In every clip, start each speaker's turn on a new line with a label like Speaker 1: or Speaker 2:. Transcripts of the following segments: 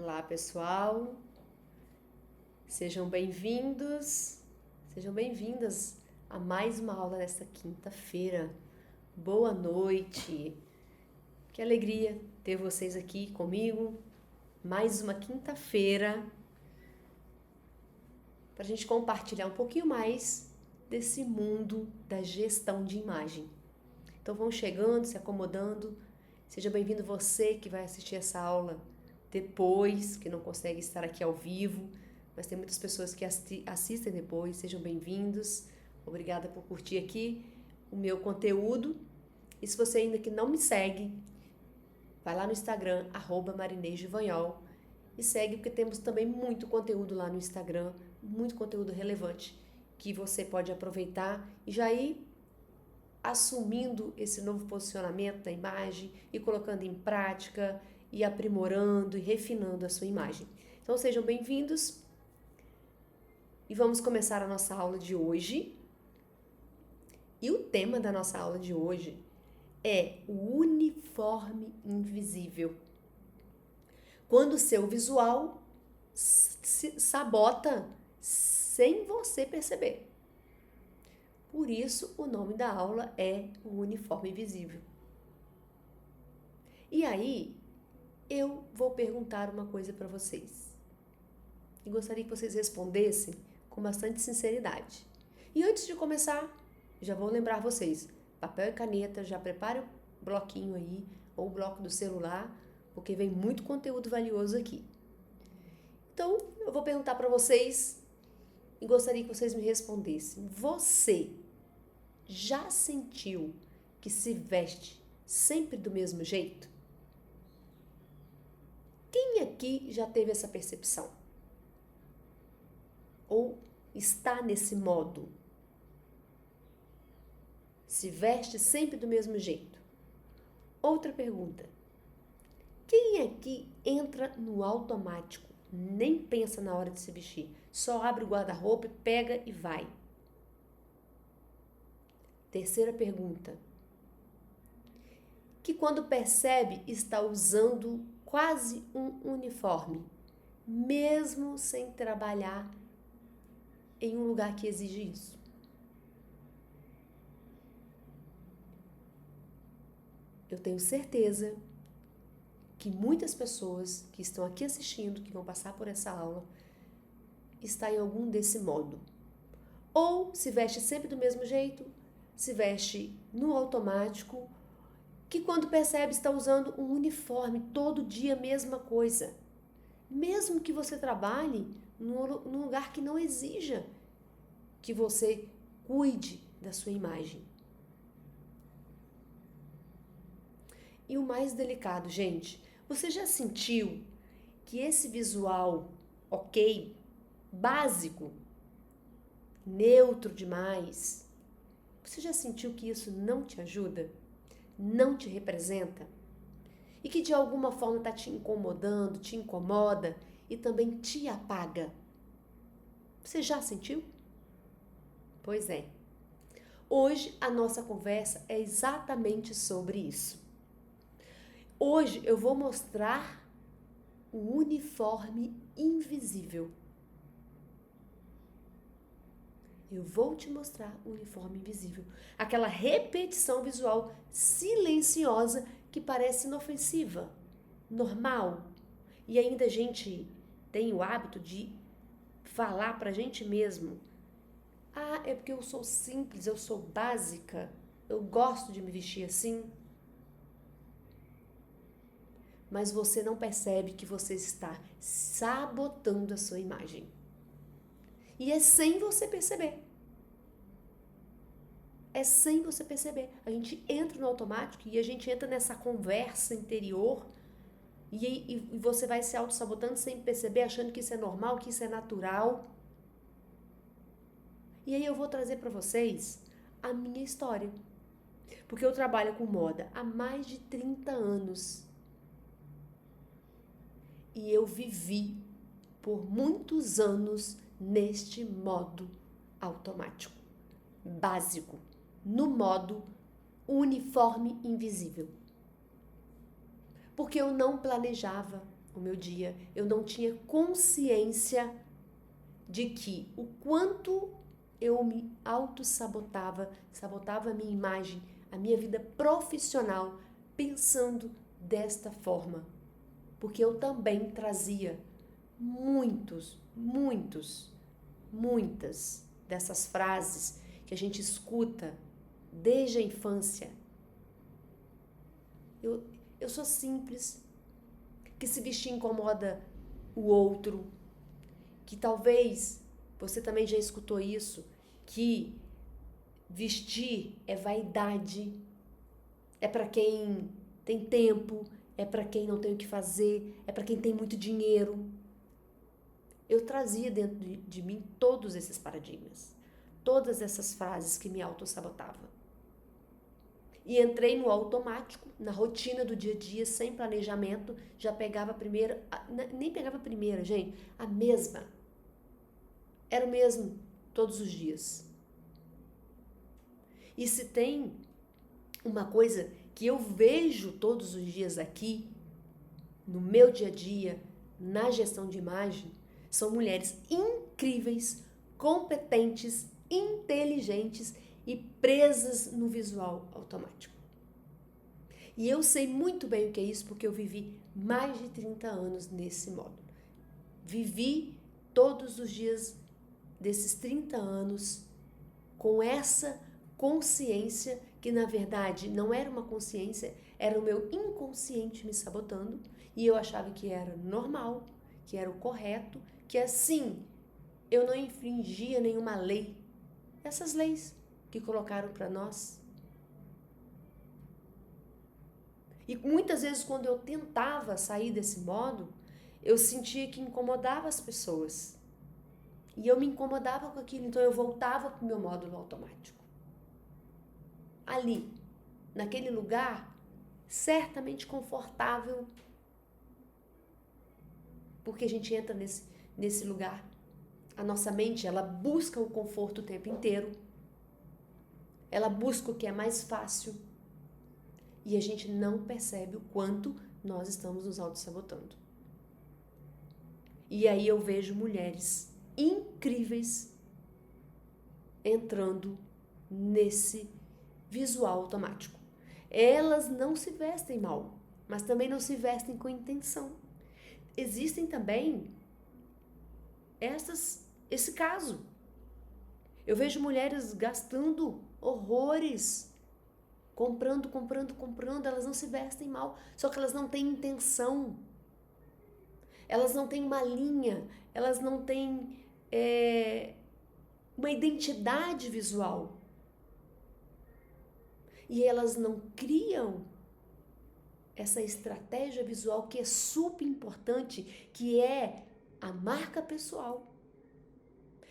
Speaker 1: Olá, pessoal. Sejam bem-vindos, sejam bem-vindas a mais uma aula nesta quinta-feira. Boa noite. Que alegria ter vocês aqui comigo. Mais uma quinta-feira para a gente compartilhar um pouquinho mais desse mundo da gestão de imagem. Então vão chegando, se acomodando. Seja bem-vindo você que vai assistir essa aula depois, que não consegue estar aqui ao vivo, mas tem muitas pessoas que assistem depois. Sejam bem-vindos. Obrigada por curtir aqui o meu conteúdo. E se você ainda que não me segue, vai lá no Instagram, @marinêsdevanhol, e segue, porque temos também muito conteúdo lá no Instagram, muito conteúdo relevante, que você pode aproveitar e já ir assumindo esse novo posicionamento da imagem e colocando em prática e aprimorando e refinando a sua imagem. Então sejam bem-vindos e vamos começar a nossa aula de hoje. E o tema da nossa aula de hoje é o uniforme invisível. Quando o seu visual se sabota sem você perceber. Por isso, o nome da aula é o uniforme invisível. E aí, eu vou perguntar uma coisa para vocês. E gostaria que vocês respondessem com bastante sinceridade. E antes de começar, já vou lembrar vocês, papel e caneta, já prepare o bloquinho aí, ou o bloco do celular, porque vem muito conteúdo valioso aqui. Então, eu vou perguntar para vocês e gostaria que vocês me respondessem. Você já sentiu que se veste sempre do mesmo jeito? Quem aqui já teve essa percepção? Ou está nesse modo? Se veste sempre do mesmo jeito? Outra pergunta. Quem aqui entra no automático? Nem pensa na hora de se vestir. Só abre o guarda-roupa, pega e vai. Terceira pergunta. Que quando percebe está usando quase um uniforme, mesmo sem trabalhar em um lugar que exige isso. Eu tenho certeza que muitas pessoas que estão aqui assistindo, que vão passar por essa aula, está em algum desse modo. Ou se veste sempre do mesmo jeito, se veste no automático, que quando percebe está usando um uniforme, todo dia a mesma coisa. Mesmo que você trabalhe num lugar que não exija que você cuide da sua imagem. E o mais delicado, gente, você já sentiu que esse visual ok, básico, neutro demais, você já sentiu que isso não te ajuda? Não te representa? E que de alguma forma está te incomodando, te incomoda e também te apaga? Você já sentiu? Pois é. Hoje a nossa conversa é exatamente sobre isso. Hoje eu vou mostrar o uniforme invisível. Eu vou te mostrar o uniforme invisível. Aquela repetição visual silenciosa que parece inofensiva, normal. E ainda a gente tem o hábito de falar pra gente mesmo: ah, é porque eu sou simples, eu sou básica, eu gosto de me vestir assim. Mas você não percebe que você está sabotando a sua imagem. E é sem você perceber. É sem você perceber. A gente entra no automático e a gente entra nessa conversa interior e você vai se auto-sabotando sem perceber, achando que isso é normal, que isso é natural. E aí eu vou trazer para vocês a minha história. Porque eu trabalho com moda há mais de 30 anos. E eu vivi por muitos anos neste modo automático, básico, no modo uniforme invisível. Porque eu não planejava, o meu dia, eu não tinha consciência de que o quanto eu me auto-sabotava, sabotava a minha imagem, a minha vida profissional, pensando desta forma. Porque eu também trazia muitas dessas frases que a gente escuta desde a infância. Eu sou simples, que se vestir incomoda o outro, que talvez você também já escutou isso, que vestir é vaidade, é para quem tem tempo, é para quem não tem o que fazer, é para quem tem muito dinheiro. Eu trazia dentro de mim todos esses paradigmas, todas essas frases que me autossabotavam. E entrei no automático, na rotina do dia a dia, sem planejamento, já pegava a primeira, nem pegava a primeira, gente, a mesma. Era o mesmo todos os dias. E se tem uma coisa que eu vejo todos os dias aqui, no meu dia a dia, na gestão de imagem, são mulheres incríveis, competentes, inteligentes e presas no visual automático. E eu sei muito bem o que é isso porque eu vivi mais de 30 anos nesse modo. Vivi todos os dias desses 30 anos com essa consciência que na verdade não era uma consciência, era o meu inconsciente me sabotando e eu achava que era normal, que era o correto, que assim eu não infringia nenhuma lei, essas leis que colocaram para nós. E muitas vezes quando eu tentava sair desse modo, eu sentia que incomodava as pessoas. E eu me incomodava com aquilo, então eu voltava para o meu módulo automático. Ali, naquele lugar, certamente confortável, porque a gente entra nesse lugar. A nossa mente, ela busca o conforto o tempo inteiro. Ela busca o que é mais fácil. E a gente não percebe o quanto nós estamos nos auto-sabotando. E aí eu vejo mulheres incríveis entrando nesse visual automático. Elas não se vestem mal, mas também não se vestem com intenção. Existem também esse caso. Eu vejo mulheres gastando horrores, comprando, elas não se vestem mal, só que elas não têm intenção. Elas não têm uma linha, elas não têm uma identidade visual. E elas não criam essa estratégia visual que é super importante, que é a marca pessoal.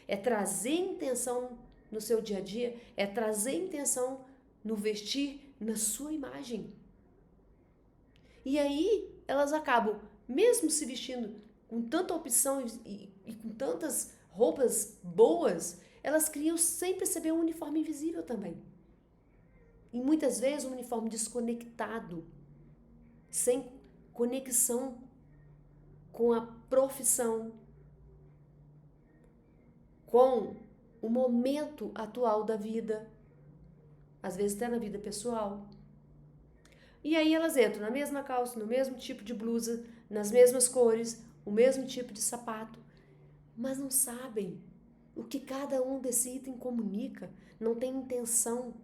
Speaker 1: É trazer intenção no seu dia a dia, é trazer intenção no vestir, na sua imagem. E aí elas acabam, mesmo se vestindo com tanta opção e com tantas roupas boas, elas criam sem perceber um uniforme invisível também. E muitas vezes um uniforme desconectado, sem conexão com a profissão, com o momento atual da vida, às vezes até na vida pessoal. E aí elas entram na mesma calça, no mesmo tipo de blusa, nas mesmas cores, o mesmo tipo de sapato, mas não sabem o que cada um desse item comunica, não tem intenção.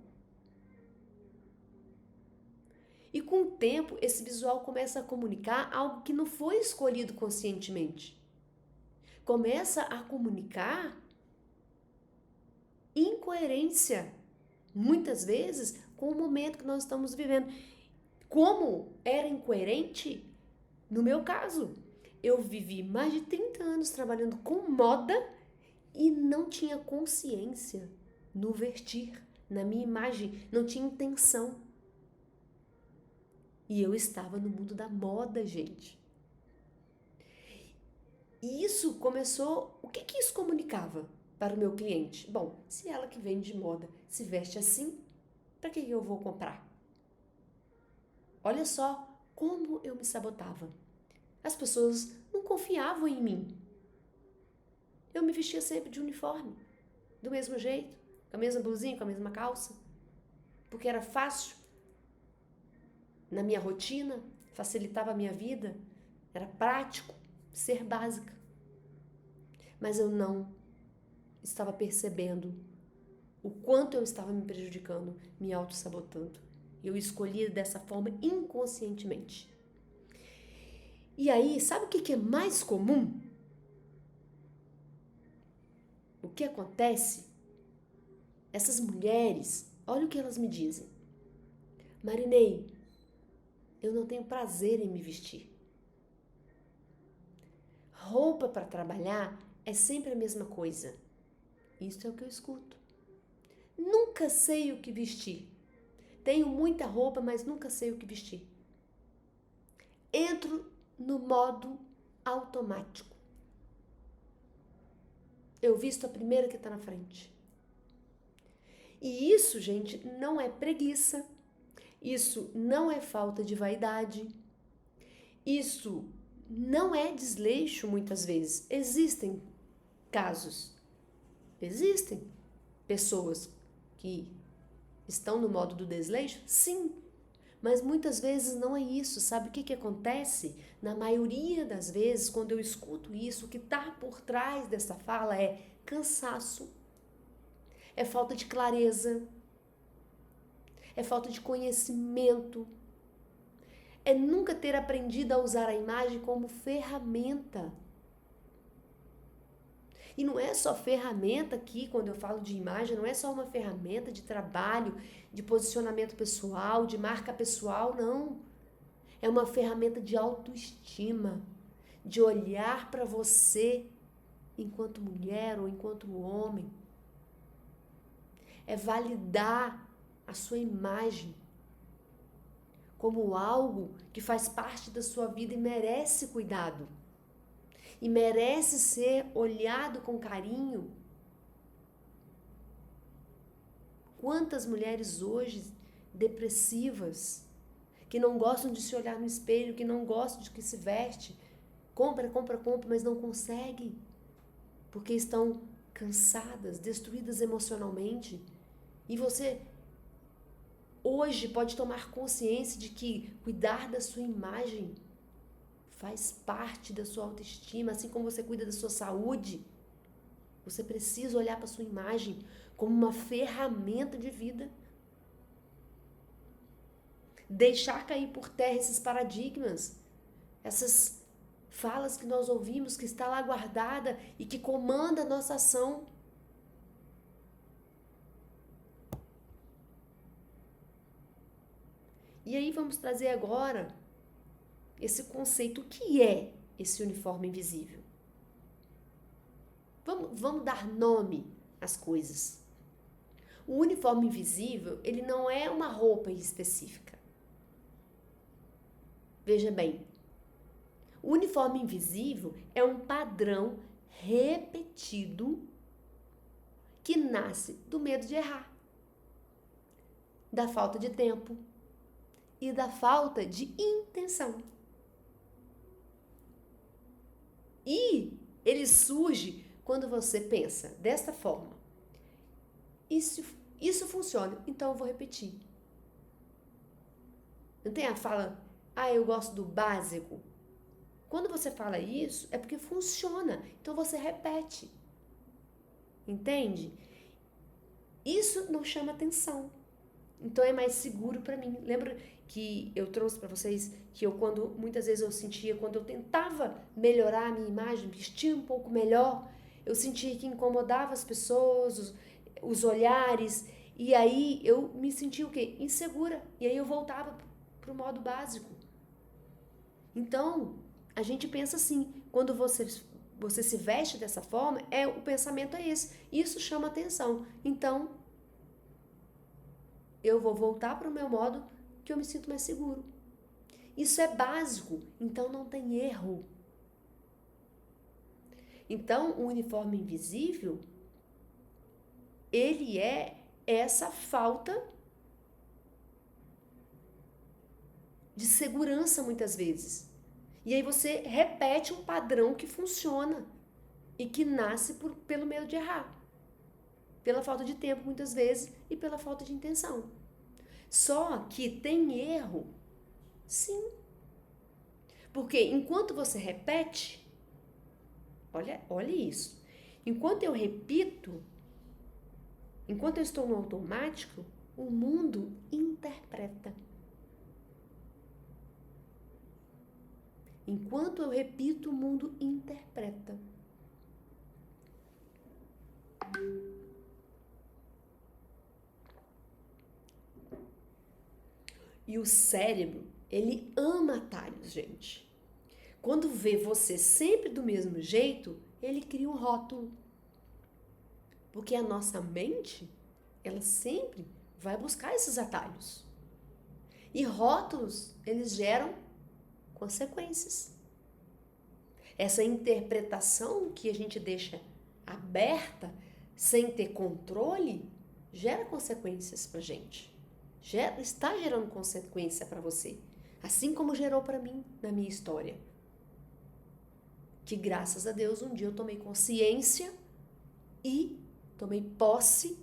Speaker 1: E com o tempo, esse visual começa a comunicar algo que não foi escolhido conscientemente. Começa a comunicar incoerência, muitas vezes, com o momento que nós estamos vivendo. Como era incoerente, no meu caso, eu vivi mais de 30 anos trabalhando com moda e não tinha consciência no vestir, na minha imagem, não tinha intenção. E eu estava no mundo da moda, gente. E isso começou... O que isso comunicava para o meu cliente? Bom, se ela que vende moda se veste assim, para que eu vou comprar? Olha só como eu me sabotava. As pessoas não confiavam em mim. Eu me vestia sempre de uniforme, do mesmo jeito, com a mesma blusinha, com a mesma calça, porque era fácil na minha rotina, facilitava a minha vida, era prático ser básica. Mas eu não estava percebendo o quanto eu estava me prejudicando, me auto-sabotando. Eu escolhia dessa forma inconscientemente. E aí, sabe o que é mais comum? O que acontece? Essas mulheres, olha o que elas me dizem. Marinei, eu não tenho prazer em me vestir. Roupa para trabalhar é sempre a mesma coisa. Isso é o que eu escuto. Nunca sei o que vestir. Tenho muita roupa, mas nunca sei o que vestir. Entro no modo automático. Eu visto a primeira que está na frente. E isso, gente, não é preguiça. Isso não é falta de vaidade. Isso não é desleixo, muitas vezes. Existem casos. Existem pessoas que estão no modo do desleixo? Sim. Mas muitas vezes não é isso. Sabe o que acontece? Na maioria das vezes, quando eu escuto isso, o que está por trás dessa fala é cansaço, é falta de clareza, é falta de conhecimento, é nunca ter aprendido a usar a imagem como ferramenta. E não é só ferramenta aqui, quando eu falo de imagem, não é só uma ferramenta de trabalho, de posicionamento pessoal, de marca pessoal, não. É uma ferramenta de autoestima, de olhar para você enquanto mulher ou enquanto homem. É validar a sua imagem como algo que faz parte da sua vida e merece cuidado. E merece ser olhado com carinho. Quantas mulheres hoje depressivas, que não gostam de se olhar no espelho, que não gostam de que se veste, compra, mas não consegue, porque estão cansadas, destruídas emocionalmente. E você hoje pode tomar consciência de que cuidar da sua imagem faz parte da sua autoestima, assim como você cuida da sua saúde. Você precisa olhar para a sua imagem como uma ferramenta de vida. Deixar cair por terra esses paradigmas, essas falas que nós ouvimos, que está lá guardada e que comanda a nossa ação. E aí vamos trazer agora esse conceito. O que é esse uniforme invisível? Vamos dar nome às coisas. O uniforme invisível, ele não é uma roupa específica. Veja bem, o uniforme invisível é um padrão repetido que nasce do medo de errar, da falta de tempo e da falta de intenção. E ele surge quando você pensa desta forma. Isso funciona, então eu vou repetir. Não tem a fala, eu gosto do básico. Quando você fala isso, é porque funciona, então você repete. Entende? Isso não chama atenção. Então é mais seguro para mim. Lembra que eu trouxe para vocês que muitas vezes eu sentia, quando eu tentava melhorar a minha imagem, vestir um pouco melhor, eu sentia que incomodava as pessoas, os olhares, e aí eu me sentia o quê? Insegura. E aí eu voltava pro modo básico. Então, a gente pensa assim, quando você se veste dessa forma, o pensamento é esse. Isso chama atenção. Então, eu vou voltar para o meu modo que eu me sinto mais seguro. Isso é básico, então não tem erro. Então, o uniforme invisível, ele é essa falta de segurança muitas vezes. E aí você repete um padrão que funciona e que nasce pelo medo de errar. Pela falta de tempo, muitas vezes, e pela falta de intenção. Só que tem erro, sim. Porque enquanto você repete, olha isso. Enquanto eu repito, enquanto eu estou no automático, o mundo interpreta. Enquanto eu repito, o mundo interpreta. E o cérebro, ele ama atalhos, gente. Quando vê você sempre do mesmo jeito, ele cria um rótulo. Porque a nossa mente, ela sempre vai buscar esses atalhos. E rótulos, eles geram consequências. Essa interpretação que a gente deixa aberta, sem ter controle, gera consequências pra gente. Está gerando consequência para você. Assim como gerou para mim na minha história. Que graças a Deus um dia eu tomei consciência e tomei posse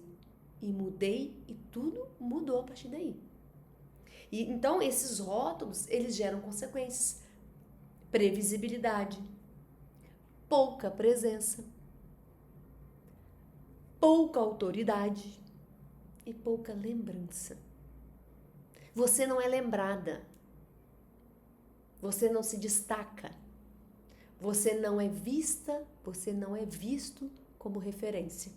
Speaker 1: e mudei e tudo mudou a partir daí. E então esses rótulos, eles geram consequências. Previsibilidade, pouca presença, pouca autoridade e pouca lembrança. Você não é lembrada. Você não se destaca. Você não é vista, você não é visto como referência.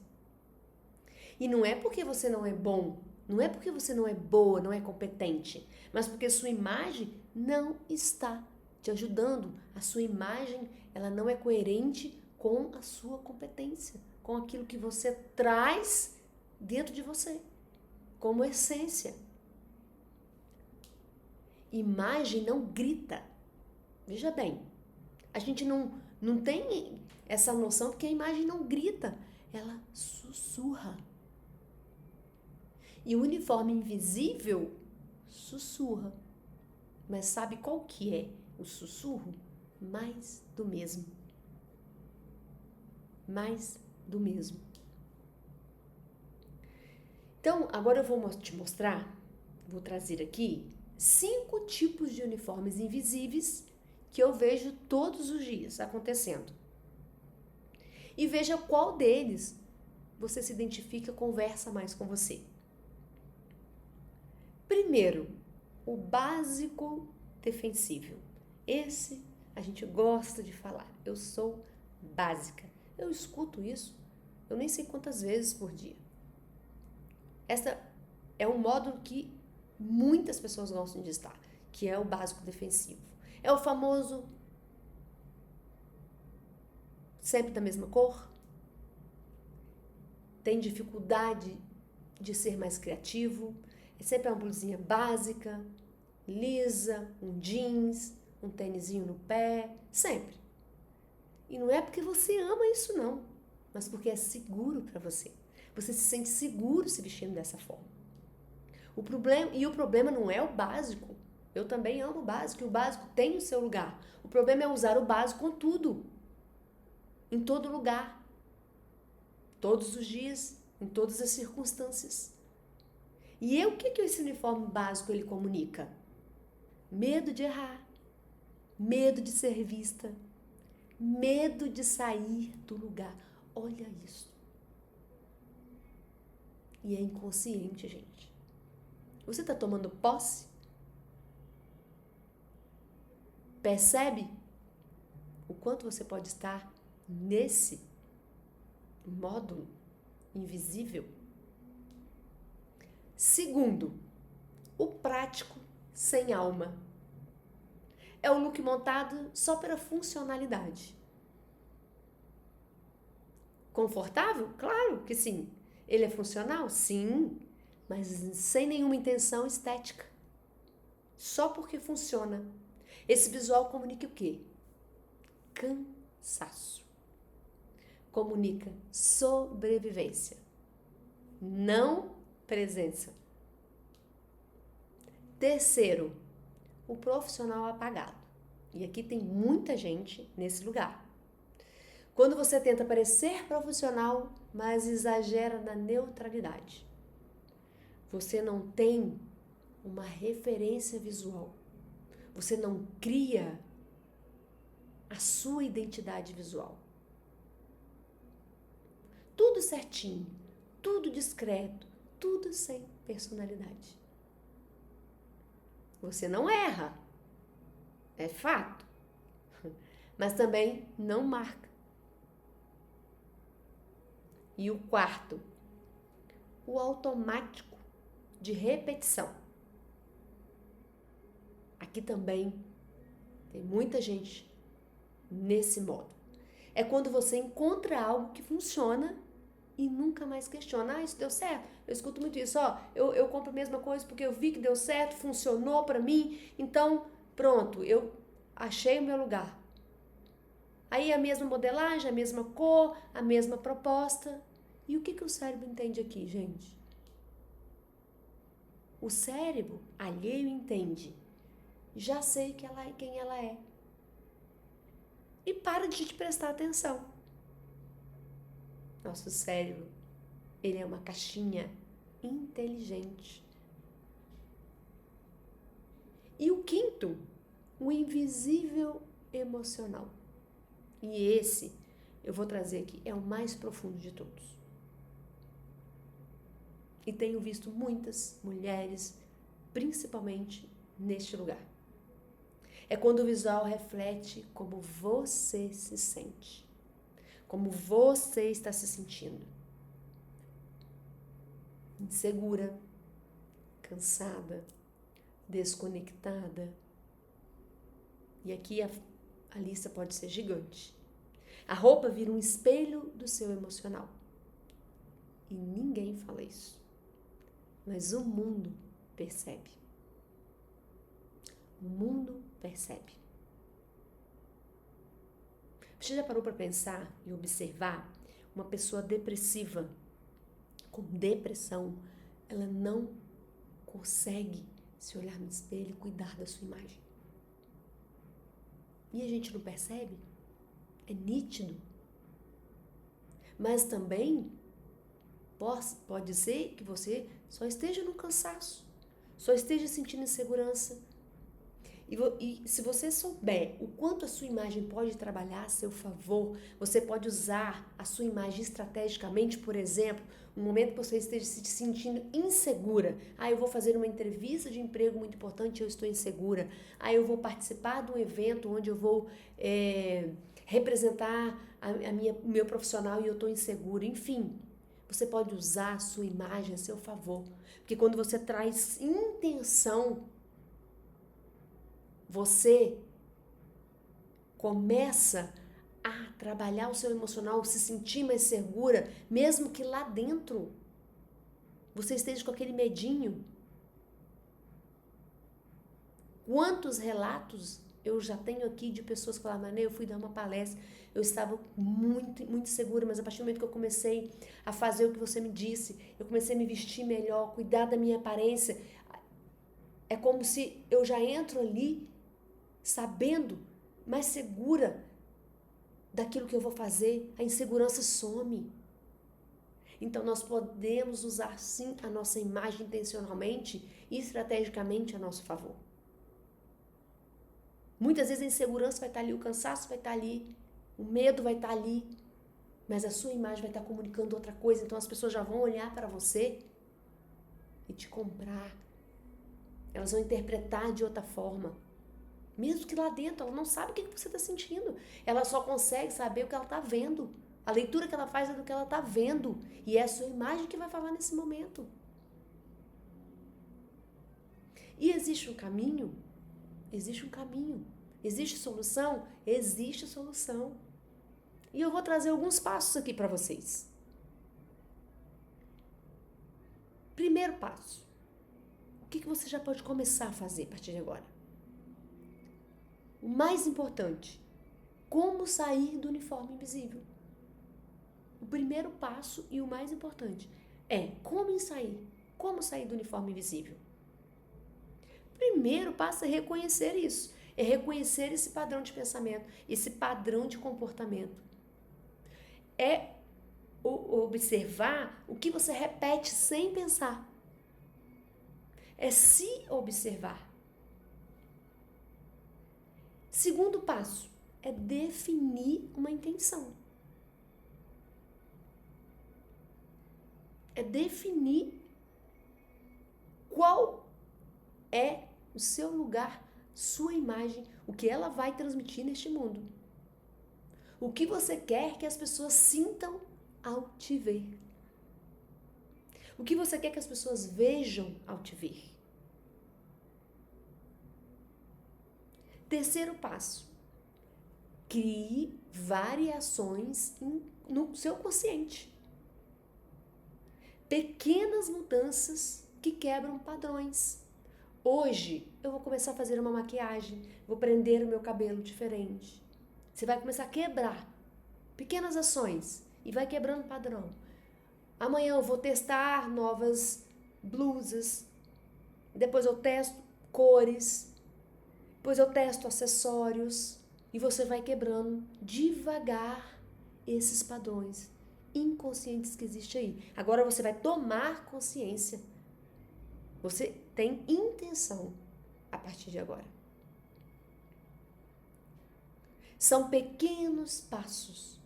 Speaker 1: E não é porque você não é bom, não é porque você não é boa, não é competente, mas porque sua imagem não está te ajudando. A sua imagem, ela não é coerente com a sua competência, com aquilo que você traz dentro de você, como essência. Imagem não grita. Veja bem, a gente não tem essa noção porque a imagem não grita, ela sussurra. E o uniforme invisível sussurra. Mas sabe qual que é o sussurro? Mais do mesmo. Mais do mesmo. Então, agora eu vou te mostrar, vou trazer aqui 5 tipos de uniformes invisíveis que eu vejo todos os dias acontecendo. E veja qual deles você se identifica, conversa mais com você. Primeiro, o básico defensivo. Esse a gente gosta de falar. Eu sou básica. Eu escuto isso, eu nem sei quantas vezes por dia. Essa é um modo que muitas pessoas gostam de estar, que é o básico defensivo. É o famoso sempre da mesma cor. Tem dificuldade de ser mais criativo. É sempre uma blusinha básica, lisa, um jeans, um tênisinho no pé, sempre. E não é porque você ama isso não, mas porque é seguro para você. Você se sente seguro se vestindo dessa forma. O problema não é o básico. Eu também amo o básico, e o básico tem o seu lugar. O problema é usar o básico com tudo. Em todo lugar. Todos os dias, em todas as circunstâncias. E o que esse uniforme básico ele comunica? Medo de errar, medo de ser vista, medo de sair do lugar. Olha isso. E é inconsciente, gente. Você está tomando posse? Percebe o quanto você pode estar nesse módulo invisível? Segundo, o prático sem alma. É o look montado só pela funcionalidade. Confortável? Claro que sim. Ele é funcional? Sim, mas sem nenhuma intenção estética. Só porque funciona. Esse visual comunica o quê? Cansaço. Comunica sobrevivência, não presença. Terceiro, o profissional apagado. E aqui tem muita gente nesse lugar. Quando você tenta parecer profissional, mas exagera na neutralidade. Você não tem uma referência visual. Você não cria a sua identidade visual. Tudo certinho, tudo discreto, tudo sem personalidade. Você não erra, é fato, mas também não marca. E o quarto, o automático de repetição. Aqui também tem muita gente nesse modo. É quando você encontra algo que funciona e nunca mais questiona. Isso deu certo? Eu escuto muito isso. Eu compro a mesma coisa porque eu vi que deu certo, funcionou pra mim. Então, pronto, eu achei o meu lugar. Aí a mesma modelagem, a mesma cor, a mesma proposta. E o que o cérebro entende aqui, gente? O cérebro alheio entende. Já sei quem ela é. E para de te prestar atenção. Nosso cérebro, ele é uma caixinha inteligente. E o quinto, o invisível emocional. E esse, eu vou trazer aqui, é o mais profundo de todos. E tenho visto muitas mulheres, principalmente neste lugar. É quando o visual reflete como você se sente. Como você está se sentindo. Insegura, cansada, desconectada. E aqui a lista pode ser gigante. A roupa vira um espelho do seu emocional. E ninguém fala isso. Mas o mundo percebe. O mundo percebe. Você já parou para pensar e observar uma pessoa depressiva, com depressão, ela não consegue se olhar no espelho e cuidar da sua imagem. E a gente não percebe? É nítido. Mas também pode ser que você só esteja no cansaço, só esteja sentindo insegurança. E se você souber o quanto a sua imagem pode trabalhar a seu favor, você pode usar a sua imagem estrategicamente, por exemplo, no momento que você esteja se sentindo insegura. Eu vou fazer uma entrevista de emprego muito importante, eu estou insegura. Eu vou participar de um evento onde eu vou representar o meu profissional e eu estou insegura. Enfim, você pode usar a sua imagem a seu favor. Porque quando você traz intenção, você começa a trabalhar o seu emocional, se sentir mais segura, mesmo que lá dentro você esteja com aquele medinho. Quantos relatos eu já tenho aqui de pessoas que falaram, Mané, eu fui dar uma palestra, eu estava muito segura, mas a partir do momento que eu comecei a fazer o que você me disse, eu comecei a me vestir melhor, cuidar da minha aparência, é como se eu já entro ali sabendo, mais segura daquilo que eu vou fazer, a insegurança some. Então nós podemos usar sim a nossa imagem intencionalmente e estrategicamente a nosso favor. Muitas vezes a insegurança vai estar ali, o cansaço vai estar ali, o medo vai estar ali, mas a sua imagem vai estar comunicando outra coisa, então as pessoas já vão olhar para você e te comprar. Elas vão interpretar de outra forma. Mesmo que lá dentro ela não sabe o que você está sentindo. Ela só consegue saber o que ela está vendo. A leitura que ela faz é do que ela está vendo. E é a sua imagem que vai falar nesse momento. E existe um caminho? Existe um caminho. Existe solução? Existe solução. E eu vou trazer alguns passos aqui para vocês. Primeiro passo. O que você já pode começar a fazer a partir de agora? O mais importante, como sair do uniforme invisível. O primeiro passo e o mais importante é como sair do uniforme invisível. Primeiro passo é reconhecer isso. É reconhecer esse padrão de pensamento, esse padrão de comportamento. É observar o que você repete sem pensar. É se observar. Segundo passo é definir uma intenção. É definir qual é o seu lugar, sua imagem, o que ela vai transmitir neste mundo. O que você quer que as pessoas sintam ao te ver. O que você quer que as pessoas vejam ao te ver. Terceiro passo. Crie variações no seu consciente. Pequenas mudanças que quebram padrões. Hoje eu vou começar a fazer uma maquiagem, vou prender o meu cabelo diferente. Você vai começar a quebrar pequenas ações e vai quebrando padrão. Amanhã eu vou testar novas blusas, depois eu testo cores, depois eu testo acessórios e você vai quebrando devagar esses padrões inconscientes que existem aí. Agora você vai tomar consciência. Você tem intenção a partir de agora. São pequenos passos.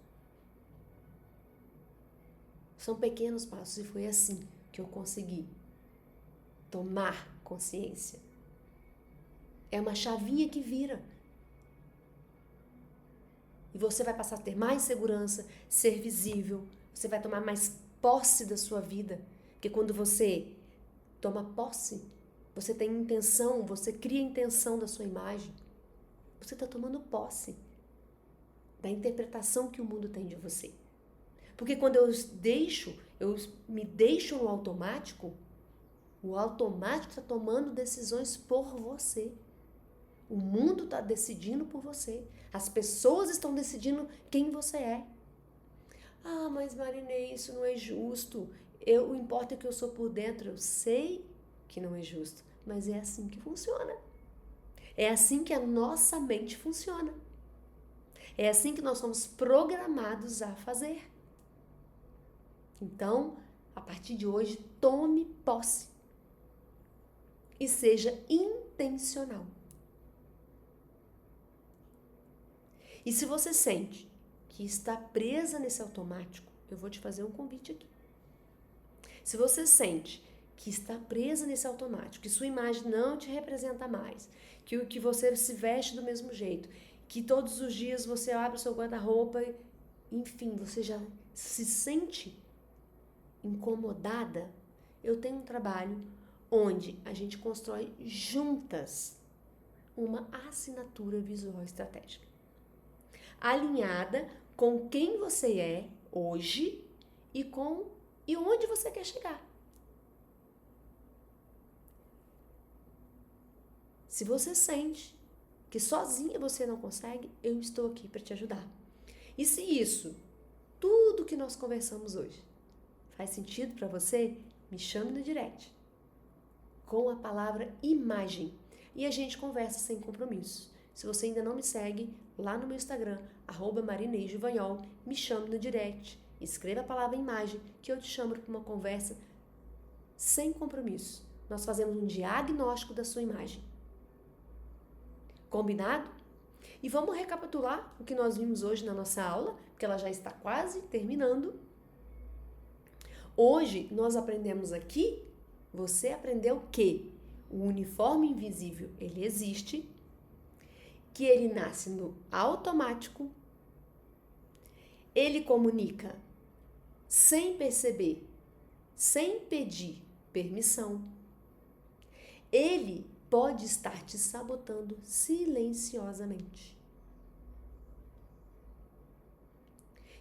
Speaker 1: São pequenos passos e foi assim que eu consegui tomar consciência. É uma chavinha que vira. E você vai passar a ter mais segurança, ser visível. Você vai tomar mais posse da sua vida. Porque quando você toma posse, você tem intenção, você cria a intenção da sua imagem. Você está tomando posse da interpretação que o mundo tem de você. Porque quando eu me deixo no automático, o automático está tomando decisões por você. O mundo está decidindo por você. As pessoas estão decidindo quem você é. Ah, mas Marinês, isso não é justo. O importa é que eu sou por dentro. Eu sei que não é justo, mas é assim que funciona. É assim que a nossa mente funciona. É assim que nós somos programados a fazer. Então, a partir de hoje, tome posse e seja intencional. E se você sente que está presa nesse automático, eu vou te fazer um convite aqui. Se você sente que está presa nesse automático, que sua imagem não te representa mais, que você se veste do mesmo jeito, que todos os dias você abre o seu guarda-roupa, enfim, você já se sente incomodada, eu tenho um trabalho onde a gente constrói juntas uma assinatura visual estratégica, alinhada com quem você é hoje e onde você quer chegar. Se você sente que sozinha você não consegue, eu estou aqui para te ajudar. E se isso, tudo que nós conversamos hoje, faz sentido para você, me chame no direct com a palavra imagem e a gente conversa sem compromisso. Se você ainda não me segue, lá no meu Instagram, @marineijuvanhol, me chame no direct, escreva a palavra imagem que eu te chamo para uma conversa sem compromisso. Nós fazemos um diagnóstico da sua imagem. Combinado? E vamos recapitular o que nós vimos hoje na nossa aula, porque ela já está quase terminando. Hoje nós aprendemos aqui, você aprendeu que o uniforme invisível, ele existe, que ele nasce no automático, ele comunica sem perceber, sem pedir permissão. Ele pode estar te sabotando silenciosamente.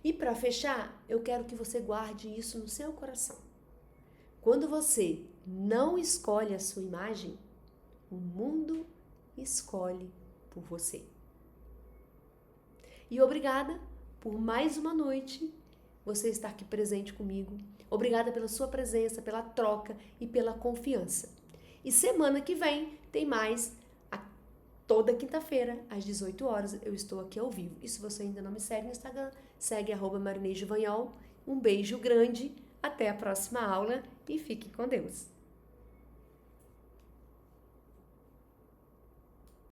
Speaker 1: E para fechar, eu quero que você guarde isso no seu coração. Quando você não escolhe a sua imagem, o mundo escolhe por você. E obrigada por mais uma noite você estar aqui presente comigo. Obrigada pela sua presença, pela troca e pela confiança. E semana que vem tem mais toda quinta-feira, às 18 horas, eu estou aqui ao vivo. E se você ainda não me segue no Instagram, segue @marinegivanhol. Um beijo grande, até a próxima aula e fique com Deus.